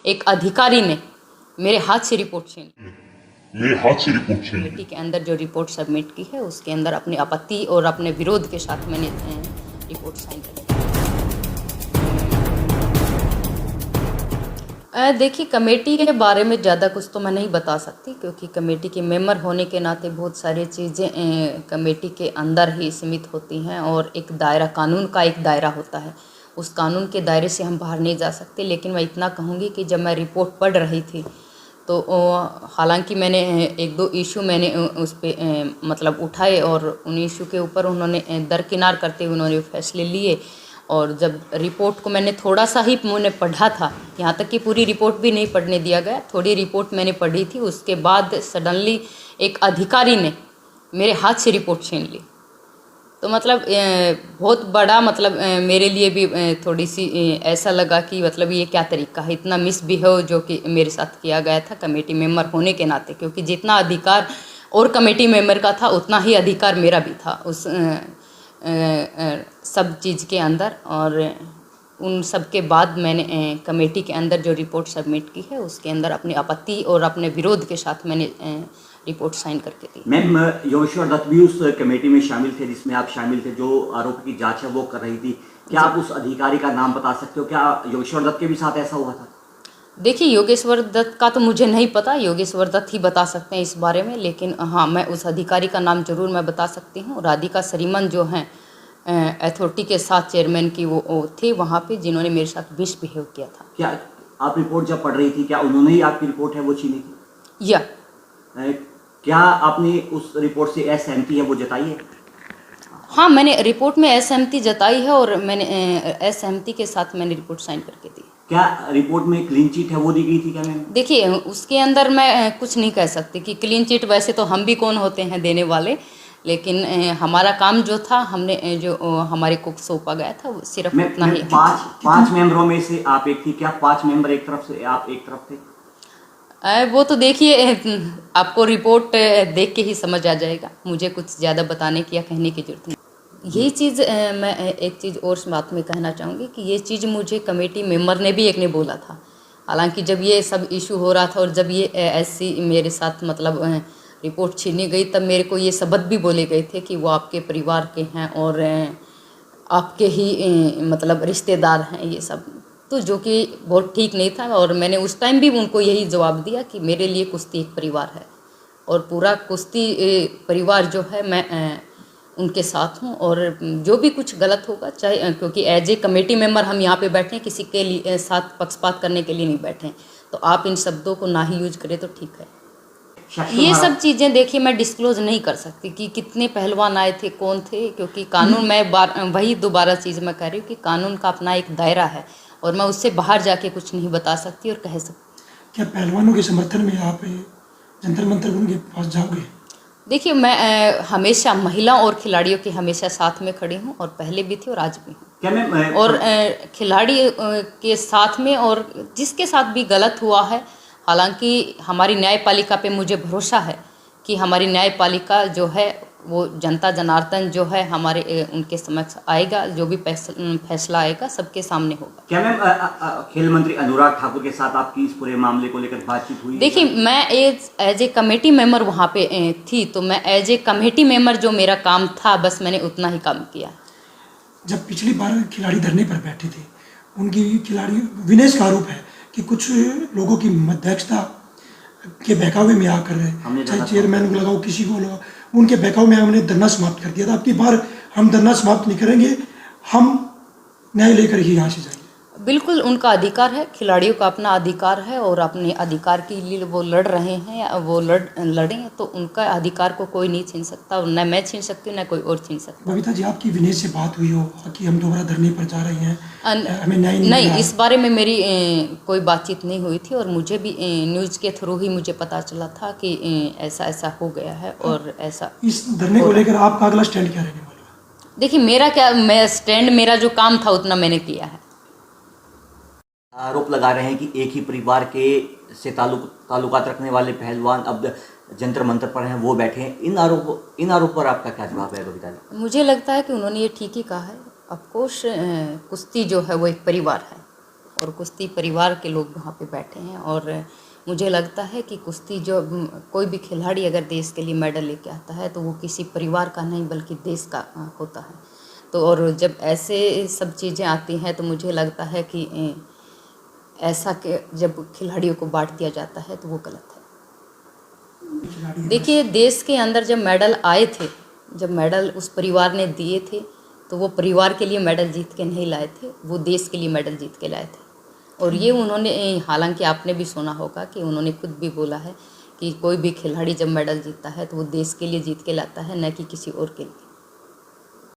एक अधिकारी ने मेरे हाथ से रिपोर्ट छीन कमेटी के अंदर जो रिपोर्ट सबमिट की है उसके अंदर अपनी आपत्ति और अपने विरोध के साथ मैंने रिपोर्ट साइन कर दी। देखिए, कमेटी के बारे में ज़्यादा कुछ तो मैं नहीं बता सकती, क्योंकि कमेटी के मेंबर होने के नाते बहुत सारी चीज़ें कमेटी के अंदर ही सीमित होती हैं और एक दायरा, कानून का एक दायरा होता है, उस कानून के दायरे से हम बाहर नहीं जा सकते। लेकिन मैं इतना कहूँगी कि जब मैं रिपोर्ट पढ़ रही थी तो हालांकि मैंने एक दो इशू मैंने उस पर मतलब उठाए और उन इशू के ऊपर उन्होंने दरकिनार करते हुए उन्होंने फैसले लिए। और जब रिपोर्ट को मैंने थोड़ा सा ही मैंने पढ़ा था, यहाँ तक कि पूरी रिपोर्ट भी नहीं पढ़ने दिया गया, थोड़ी रिपोर्ट मैंने पढ़ी थी, उसके बाद सडनली एक अधिकारी ने मेरे हाथ से रिपोर्ट छीन ली। तो मतलब बहुत बड़ा मतलब मेरे लिए भी थोड़ी सी ऐसा लगा कि मतलब ये क्या तरीका है, इतना मिसबिहेव जो कि मेरे साथ किया गया था कमेटी मेंबर होने के नाते, क्योंकि जितना अधिकार और कमेटी मेंबर का था उतना ही अधिकार मेरा भी था उस सब चीज़ के अंदर। और उन सब के बाद मैंने कमेटी के अंदर जो रिपोर्ट सबमिट की है उसके अंदर अपनी आपत्ति और अपने विरोध के साथ मैंने रिपोर्ट साइन करके दी। मैम, योगेश्वर दत्त भी उस कमेटी में शामिल थे जिसमें आप शामिल थे, जो आरोप की जांच है वो कर रही थी। क्या आप उस अधिकारी का नाम बता सकते हो? क्या योगेश्वर दत्त के भी साथ ऐसा हुआ था? देखिए, योगेश्वर दत्त का तो मुझे नहीं पता, योगेश्वर दत्त ही बता सकते हैं इस बारे में, लेकिन हाँ, मैं उस अधिकारी का नाम जरूर मैं बता सकती हूँ। राधिका सरीमन जो हैं अथॉरिटी के साथ चेयरमैन की वो थे वहाँ पे, जिन्होंने मेरे साथ मिसबिहेव किया था। क्या आप रिपोर्ट जब पढ़ रही थी, क्या उन्होंने ही आपकी रिपोर्ट है वो छीनी थी? या क्या आपने उस रिपोर्ट से असहमति है वो जताई है? हाँ, मैंने रिपोर्ट में असहमति जताई है और मैंने असहमति के साथ मैंने रिपोर्ट साइन करके दी। क्या रिपोर्ट में क्लीन चिट है वो दी गई थी क्या मैम? देखिए, उसके अंदर मैं कुछ नहीं कह सकती कि क्लीन चिट, वैसे तो हम भी कौन होते हैं देने वाले, लेकिन हमारा काम जो था, हमने जो हमारे को सौंपा गया था वो सिर्फ उतना ही। पांच मेंबरों में से आप एक थी, क्या 5 मेंबर एक तरफ से आप एक तरफ थे? वो तो देखिए, आपको रिपोर्ट देख के ही समझ आ जाएगा, मुझे कुछ ज़्यादा बताने की या कहने की जरूरत नहीं। यही चीज़ मैं एक चीज़ और बात में कहना चाहूँगी कि ये चीज़ मुझे कमेटी मेंबर ने भी एक ने बोला था। हालांकि जब ये सब इशू हो रहा था और जब ये ऐसी मेरे साथ मतलब रिपोर्ट छीनी गई, तब मेरे को ये शब्द भी बोले गए थे कि वो आपके परिवार के हैं और आपके ही मतलब रिश्तेदार हैं ये सब, तो जो कि बहुत ठीक नहीं था। और मैंने उस टाइम भी उनको यही जवाब दिया कि मेरे लिए कुश्ती एक परिवार है और पूरा कुश्ती परिवार जो है मैं उनके साथ हूँ, और जो भी कुछ गलत होगा, चाहे क्योंकि एज ए कमेटी मेंबर हम यहाँ पे बैठे हैं, किसी के लिए साथ पक्षपात करने के लिए नहीं बैठे, तो आप इन शब्दों को ना ही यूज करें तो ठीक है। ये सब चीज़ें देखिए मैं डिस्क्लोज नहीं कर सकती कि कितने पहलवान आए थे, कौन थे, क्योंकि कानून, मैं वही दोबारा चीज़ मैं कह रही हूँ कि कानून का अपना एक दायरा है और मैं उससे बाहर जाके कुछ नहीं बता सकती और कह सकती। क्या पहलवानों के समर्थन में आप जंतर मंतर उनके पास जाओगे? देखिए, मैं हमेशा महिला और खिलाड़ियों के हमेशा साथ में खड़ी हूँ और पहले भी थी और आज भी हूँ। क्या मैं और खिलाड़ी के साथ में, और जिसके साथ भी गलत हुआ है, हालांकि हमारी न्यायपालिका पे मुझे भरोसा है कि हमारी न्यायपालिका जो है वो जनता जनार्दन जो है हमारे उनके समक्ष आएगा, जो भी फैसला आएगा सबके सामने होगा। क्या मैम खेल मंत्री अनुराग ठाकुर के साथ आपकी इस पूरे मामले को लेकर बातचीत हुई? देखिए, मैं एज ए कमेटी मेंबर वहाँ पे थी, तो मैं एज ए कमेटी मेंबर जो मेरा काम था बस मैंने उतना ही काम किया। जब पिछली बार खिलाड़ी धरने पर बैठे थे, उनकी खिलाड़ी विनेश का आरोप है कि कुछ लोगों की मध्यस्थता के बहकावे में आकर, चाहे चेयरमैन को लगाओ किसी को लगाओ, उनके बहकाव में हमने धरना समाप्त कर दिया था। अब की बार हम धरना समाप्त नहीं करेंगे, हम न्याय लेकर ही यहाँ से जाएंगे। बिल्कुल उनका अधिकार है, खिलाड़ियों का अपना अधिकार है और अपने अधिकार के लिए वो लड़ रहे हैं या वो लड़ें, तो उनका अधिकार को कोई नहीं छीन सकता, और न मैं छीन सकती हूँ न कोई और छीन सकता। बबीता जी, आपकी विनेश से बात हुई हो कि हम दोबारा धरने पर जा रहे हैं, हमें न्याय नहीं, इस बारे में मेरी कोई बातचीत नहीं हुई थी और मुझे भी न्यूज़ के थ्रू ही मुझे पता चला था कि ऐसा ऐसा हो गया है और ऐसा। इस धरने को लेकर आपका अगला स्टैंड क्या रहने वाला है? देखिए, मेरा क्या, मैं स्टैंड, मेरा जो काम था उतना मैंने किया है। आरोप लगा रहे हैं कि एक ही परिवार के से ताल्लुकात रखने वाले पहलवान अब जंतर मंतर पर हैं, वो बैठे हैं। इन आरोप पर आपका क्या जवाब है बबीता जी? मुझे लगता है कि उन्होंने ये ठीक ही कहा है। ऑफकोर्स कुश्ती जो है वो एक परिवार है और कुश्ती परिवार के लोग वहाँ पे बैठे हैं। और मुझे लगता है कि कुश्ती जो कोई भी खिलाड़ी अगर देश के लिए मेडल लेके आता है तो वो किसी परिवार का नहीं बल्कि देश का होता है। तो और जब ऐसे सब चीज़ें आती हैं तो मुझे लगता है कि ऐसा कि जब खिलाड़ियों को बांट दिया जाता है तो वो गलत है। देखिए, देश के अंदर जब मेडल आए थे, जब मेडल उस परिवार ने दिए थे तो वो परिवार के लिए मेडल जीत के नहीं लाए थे, वो देश के लिए मेडल जीत के लाए थे। और ये उन्होंने, हालांकि आपने भी सुना होगा कि उन्होंने खुद भी बोला है कि कोई भी खिलाड़ी जब मेडल जीतता है तो वो देश के लिए जीत के लाता है, न कि किसी और के लिए।